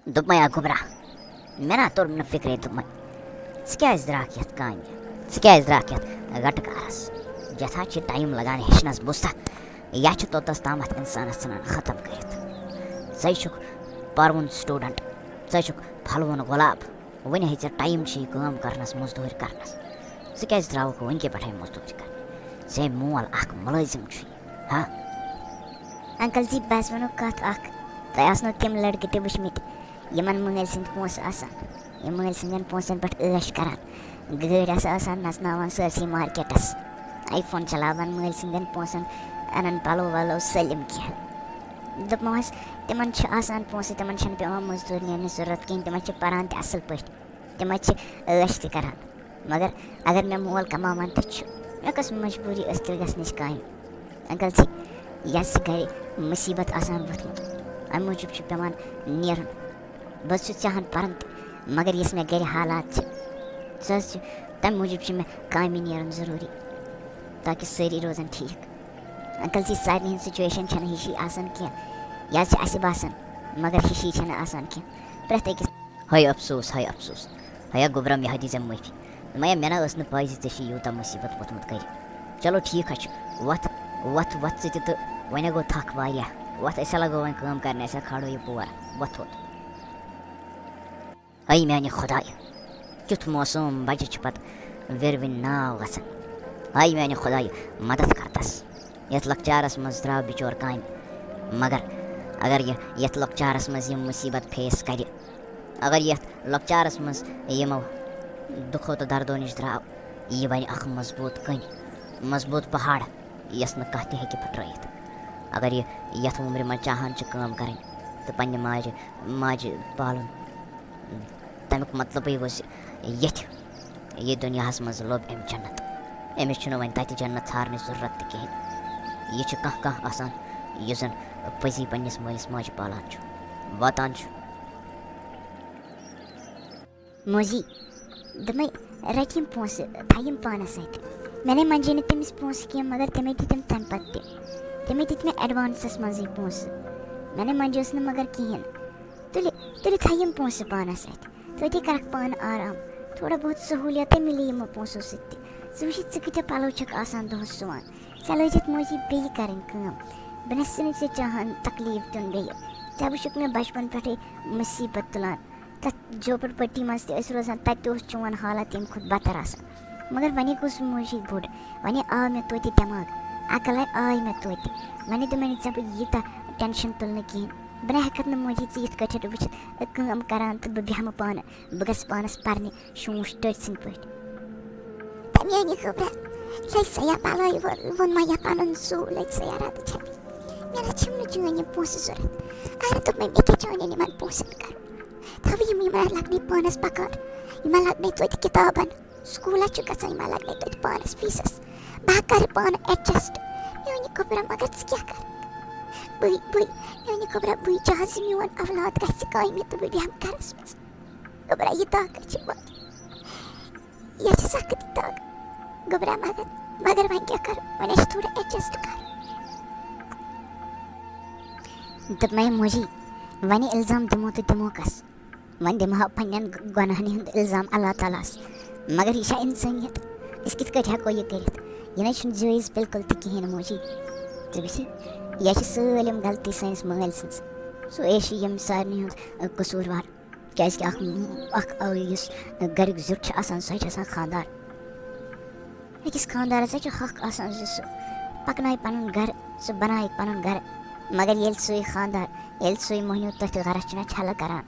Dupmaya kubra. Mena tur na fikre dupmay. Skaz drakiyat kain. Skaz drakiyat gatkaras. Jatha chi time lagane hishnas busta. Yach totas tamat insan sanan khatam karit. Sayshuk parvun student. Sayshuk phalwun gulab. When he time chi काम करनस मजदूर करनस सिकेज द्राव को उनके पठाई मजदूर कर से मोल आख मलजिम छी हां अंकल जी बस वनो कत आख तयास न तम लड़के ते बुशमित यमन मंगल सिंध पोस आसान ये मंगल सिंधन पोसन पट ऐश करान गगरस आसान नसनावन सरसी मार्केटस आईफोन चलावन मंगल सिंधन पोसन अनन पालो वालो सलिम किया दप मोस तमन छ आसान पोस तमन छन पे मजदूर ने जरूरत किन तमन छ परान ते असल पट तमन छ ऐश ते करान मगर अगर मैं मोल कमावन त छ मैं कस मजबूरी अस्तर गसनिश कायम अंकल जी यस गरे मुसीबत आसान वथमत अम मुजुब छ पेमान नियर बस चाहन परंत मगर यस में गरे हालात सस तम मुजुब छ मैं कायमी नियरन जरूरी ताकि सारी रोजन ठीक अंकल जी सारी सिचुएशन छन हिशी आसान किया या छ असे बासन मगर हिशी छन आसान किया प्रत्येक हाय अफसोस हाय गुबरम यह दी जम माफी मैं मेना असन पाई जे छी योता मुसीबत वतमत कर चलो ठीक है वत से तो वने गो थक वाया वत ऐसा लगो वन काम करने ऐसा खाड़ो ये पूरा वत आई मैंने खुदा क्युत मौसम बजे छ पत विरविन नाव गसन आई मैंने खुदा मदद करतस यत लकचारस मजद्रा बिचोर कायम मगर अगर यत लकचारस मज ये मुसीबत फेस कर अगर यत लकचारस मज यमो दुखो तो दर्दो निश द्राव ये बन अख मजबूत कन मजबूत पहाड़ यस न कहते हैं कि फटराइत अगर ये यथ उम्र में चाहन च काम करें तो पन्ने माज पालन तमिक मतलब ये गोस यथ ये दुनिया मज लोब एम जन्नत एमिस छुन वन तत जन्नत हारने जरूरत कहें ये छ कह आसान ये जन पजी पन्निस मलिस माज पालान छ वातान छ मोजी दमे रचिम पोस थायम पाना सहित मैंने मंजिन तमिस पोस किया मगर तमे दितम तन पत्ते तमे दितमे एडवांसस मजी पोस मैंने मंजोस न मगर किहन तुले थायम पोस पाना सहित तो ते करक पान आराम थोड़ा बहुत सहूलियत मिली यम पोसो सित्ते सुशी चिकटे पालो छक आसान दो सुवान चलो जित मोजी बे करन काम बनसन से चाहन तकलीफ तुन गई जब शुक में बचपन पटे मुसीबत तुलान तत जोपर पट्टी मस्त अस रोजान तत चुन हालत तम खुद बतर आसान मगर वने गोस मोजी बोड़ वने आ मे तोति दिमाग अकल आय मे तोति वने तो मैंने जब यीता टेंशन तुलने की बना हकत न मोजी चीज कठट वच काम करान तो बेहम पान बगस पानस परने शूश टर्सन पट तमे नि खबर ले सया पालो वन मा या पानन सो ले सया रात छ मेरा छिम न जुने पोस जरूरत अरे तो मैं के जाने नि मन पोसन कर तभी मी मला लगने पानस पकड़ इमा लगने तो किताबन स्कूल चुका सही मा लगने तो पानस फीसस बाकर पान एडजस्ट योनी कोबरा मगर क्या कर बुई योनी कोबरा बुई जहाज मिवन औलाद का सिकाई में तो भी हम करस कोबरा ये ताक छ ये सकती ताक कोबरा मगर मैं क्या कर मैंने थोड़ा एडजस्ट कर तब मैं मुझे वनी इल्जाम दमो तो दमो कस वन दिमा पन्नन गुनाहनि हुंद इल्जाम अल्लाह ताला मगर यह इंसानियत इस कित कट हको ये करित यह न जायज बिल्कुल त कहें मोजी तबी यह सलम गलती सैंस महल सन्स सो एश यम सारनी हुंद कसूरवार कैस गरिक जुट सह खानदार अकिस खानदार हक सह पकनाय पन घर सह बनाय पन घर मगर ये सो खानदार ये सो मोहनी तथ घर छल करान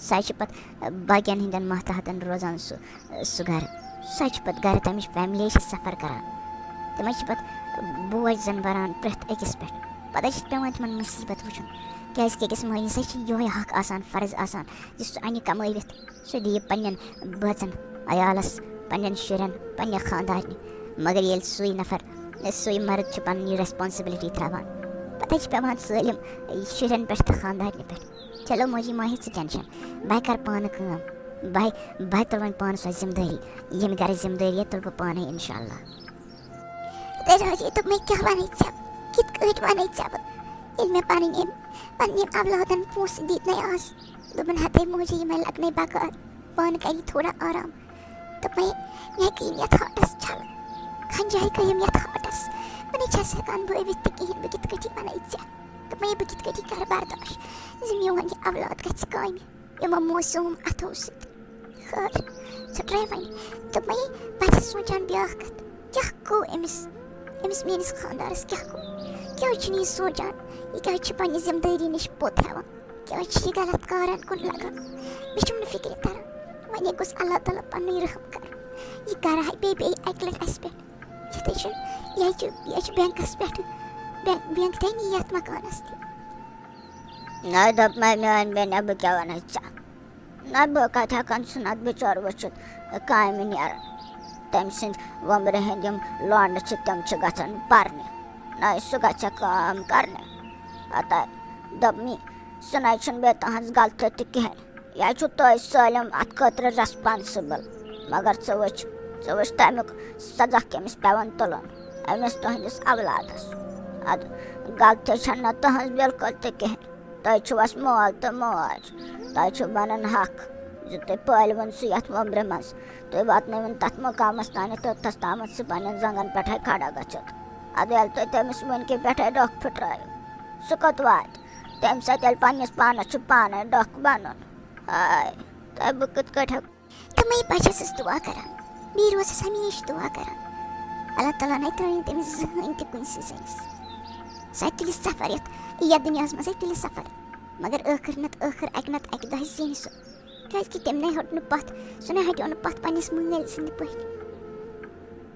सह पत बाकियन हिंदन महताहतन रोजान सह घर सह पत घर तमिच फैमिली सफ़र करान तम पत बोझ जन बरान प्रथ अकिस पे पता पेवान तम मुसीबत वुचन क्या अकिस मोहनी सह ये हक आसान फर्ज आसान सह अन कमावित सह दी पन्न बचन अयालस पन्न शुरन पन्न खानदारन मगर ये सो नफर सो मर्द पन रेस्पॉन्सिबिलिटी थवान पता पेवान सलम शुरन पे तो खानदारन पे चलो मोजी माहि टेंशन बह कर पान काम बह तुल वन पान सो जिम्मेदारी यम गर जिम्मेदारी तुल बह पान इंशाल्लाह राजी तो मैं क्या वन कित वन मैं पानी औलादन पोस दीत आज दोपन हते मुझे मैं लगने बगैर पान करी थोड़ा आराम तो मैं कहीं यथ हटस छल खंजाई कहीं यथ हटस मैं छस हकान भवित कहीं बह कित कटी वन तो मैं बह कित कटी कर बर्दाश्त ज़ औलाद गछ काम यमो मौसम अथो सत खैर सट्रे वन तो मैं पत सोचान ब्याह कत क्या गो अमिस मेनिस खानदारस क्या गो क्या सोचान यह क्या पन्नी जिम्मेदारी नश पोत हेवान क्या गलत कारन कुन लगान मे फिक्र तरह वन गोस अल्लाह ताला पन्न रहम कर यह कर बे अक लट अस पे यह बैंकस पे बैंक थे नी यथ मकानस ना दप मैं बेन अब क्या वन ना बह कत हकान सुन बिचार वचित काम नीरान तम सद वम्बर हंद लॉन्ड तम गन पर्ने ना सह ग काम करने अत दप मी सुन बे तहज गलत तहन यह तुम सालम अत खतर रेस्पॉन्सिबल मगर वुच तमुक सजा कमिस पेवान तुलन अमिस तुहंदिस औलादस अद गलती ना तहज बिल्कुल तहन तुस मोल तो मोज तुम बनन हक जो तुम पालवन सह ये वम्ब्र मज तुम वातन तथ मुकामस तान तोतस ताम सह पन्न जंगन पे खड़ा गचित अद तुम तमिस वनक पे डख फुट्रायो सह कत वात तम सत पन्निस पानस पाने डख बनन हाय तुम बह कत तो मैं बचस दुआ करान बे रोजस हमेश दुआ करान अल्लाह ताला न त्रोन तमिस जहन त कुन सस सह तुल सफर यथ दुनिया मज तुल सफर मगर आखिर अक दह जीन सह क्या तम न हट पथ सह न हटो पथ पन्निस मल सद पे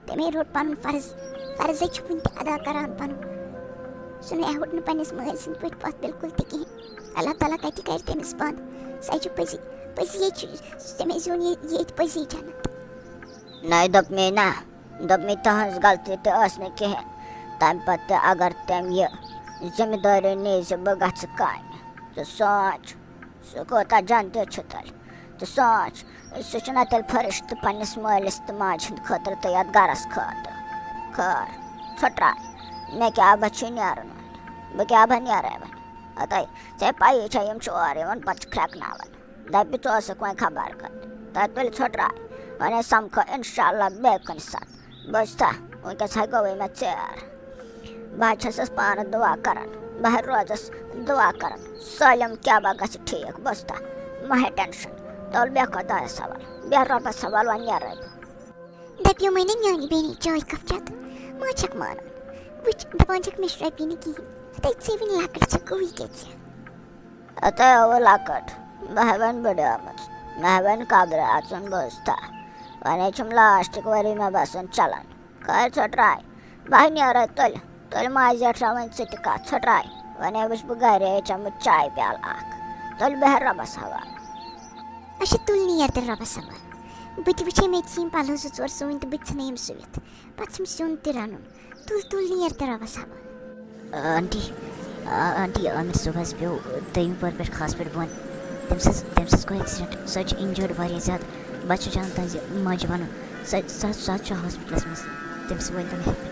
तमे रोट पन फर्ज वन अदा करान पन सह न हट पन्निस मल सद पे पथ बिल्कुल तह अल्लाह ताला कत कर तमिस बंद सह पजी तमे जोन ये पजी जन्नत ना दप मे तहज गलती तह कहें तम पे अगर तम यह जिम्मेदारी नीज बह गछ काम तो सोच सह कोता जानते तल तो सोच सह तेल फरिश्त पन्निस मालिस तो माज हंद खतर तो यथ गरस खतर खैर छुट्रा मे क्या बह नीरन बह क्या बह नीर वन अत ऐ पी और पे क्रकनावन दप तोस वो खबर कर तुल छुट्रा वन समखो इंशाल्लाह बे कुन सात बुझता वनकस गई मे चेर बह छस पान दुआ कर बह रोजस दुआ कर सालम क्या बह ग ठीक बुझता महे टेंशन तुल बे खुदा सवाल बे रब सवाल वन नीर दपो मैंने न्यानी बेनी चाय कप चत मा छक मानान वुच दपान छक मिश रबी न कहीं तै वन लकट गई कत अत लकट बह वन बड़मत मे वन कब्र अचुन बुझता वन लास्ट वरी मे बसन चलन खैर छुट्राय बह नीर तुल माज वन सत कत छुट्राय वन वुच बह गर चम चाय प्याल तुल बह रबस हवाल अच्छा तुल नीर तो रबस हवाल बह वुचे मे पलो जोर सोन तो बह इन सुवित पे सुन रन तुल नीर तो रबस हवाल आंटी आमिर सुबह पे दम पोर पे खास पे बन तम गो एक्सीडेंट सह इंजर्ड वारिया ज्यादा बच्चे जान तज मज वन सह हॉस्पिटल मज तम वन